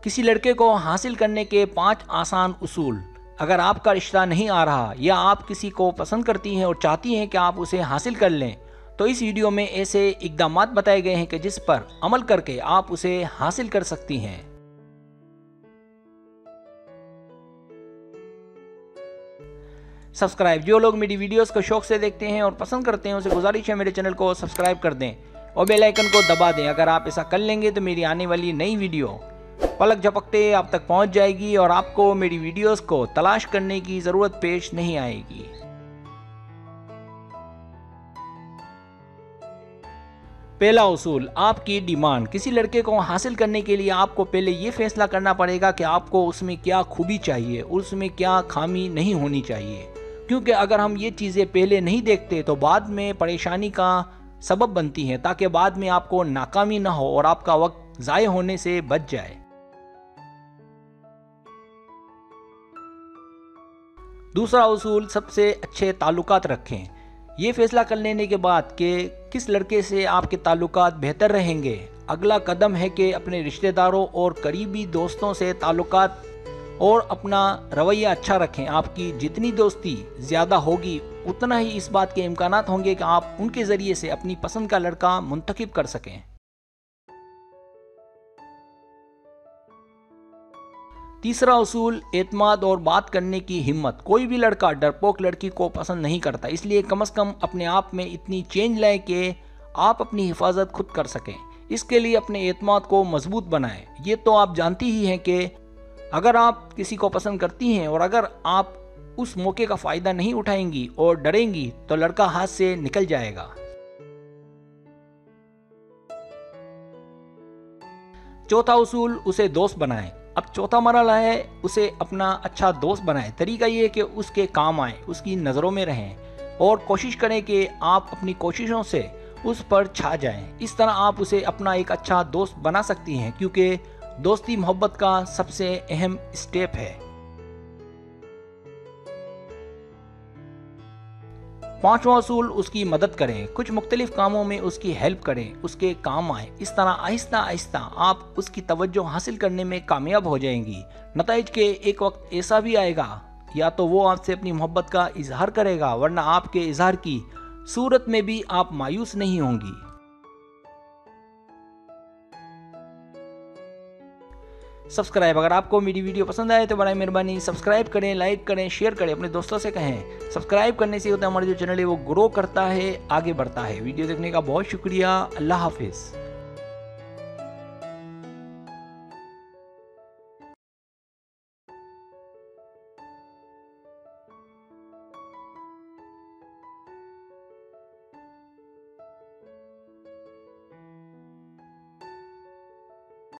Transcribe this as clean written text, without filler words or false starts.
किसी लड़के को हासिल करने के 5 आसान उसूल। अगर आपका रिश्ता नहीं आ रहा या आप किसी को पसंद करती हैं और चाहती हैं कि आप उसे हासिल कर लें, तो इस वीडियो में ऐसे इक़दाम बताए गए हैं कि जिस पर अमल करके आप उसे हासिल कर सकती हैं। सब्सक्राइब, जो लोग मेरी वीडियोस को शौक से देखते हैं और पसंद करते हैं उसे गुजारिश है मेरे चैनल को सब्सक्राइब कर दें और बेल आइकन को दबा दें। अगर आप ऐसा कर लेंगे तो मेरी आने वाली नई वीडियो पलक झपकते आप तक पहुंच जाएगी और आपको मेरी वीडियोस को तलाश करने की ज़रूरत पेश नहीं आएगी। पहला उसूल, आपकी डिमांड। किसी लड़के को हासिल करने के लिए आपको पहले ये फैसला करना पड़ेगा कि आपको उसमें क्या खूबी चाहिए, उसमें क्या खामी नहीं होनी चाहिए। क्योंकि अगर हम ये चीज़ें पहले नहीं देखते तो बाद में परेशानी का सबब बनती हैं, ताकि बाद में आपको नाकामी ना हो और आपका वक्त ज़ाय होने से बच जाए। दूसरा उसूल, सबसे अच्छे ताल्लुकात रखें। ये फैसला कर लेने के बाद कि किस लड़के से आपके ताल्लुकात बेहतर रहेंगे, अगला कदम है कि अपने रिश्तेदारों और करीबी दोस्तों से ताल्लुकात और अपना रवैया अच्छा रखें। आपकी जितनी दोस्ती ज़्यादा होगी उतना ही इस बात के इम्कानात होंगे कि आप उनके ज़रिए से अपनी पसंद का लड़का मुंतखब कर सकें। तीसरा उसूल, एतमाद और बात करने की हिम्मत। कोई भी लड़का डरपोक लड़की को पसंद नहीं करता, इसलिए कम से कम अपने आप में इतनी चेंज लाएं कि आप अपनी हिफाजत खुद कर सकें। इसके लिए अपने एतमाद को मजबूत बनाएं। ये तो आप जानती ही हैं कि अगर आप किसी को पसंद करती हैं और अगर आप उस मौके का फ़ायदा नहीं उठाएंगी और डरेंगी तो लड़का हाथ से निकल जाएगा। चौथा उसूल, उसे दोस्त बनाएं। अब चौथा मरहला है उसे अपना अच्छा दोस्त बनाएं। तरीका ये है कि उसके काम आए, उसकी नज़रों में रहें और कोशिश करें कि आप अपनी कोशिशों से उस पर छा जाएं। इस तरह आप उसे अपना एक अच्छा दोस्त बना सकती हैं, क्योंकि दोस्ती मोहब्बत का सबसे अहम स्टेप है। पांचवा उसूल, उसकी मदद करें। कुछ मुख्तलिफ कामों में उसकी हेल्प करें, उसके काम आए। इस तरह आहिस्ता आहिस्ता आप उसकी तवज्जो हासिल करने में कामयाब हो जाएंगी। नताइज के एक वक्त ऐसा भी आएगा या तो वो आपसे अपनी मोहब्बत का इजहार करेगा, वरना आपके इजहार की सूरत में भी आप मायूस नहीं होंगी। सब्सक्राइब, अगर आपको मेरी वीडियो पसंद आए तो बड़ी मेहरबानी सब्सक्राइब करें, लाइक करें, शेयर करें, अपने दोस्तों से कहें। सब्सक्राइब करने से होता है हमारा जो चैनल है वो ग्रो करता है, आगे बढ़ता है। वीडियो देखने का बहुत शुक्रिया। अल्लाह हाफिज़।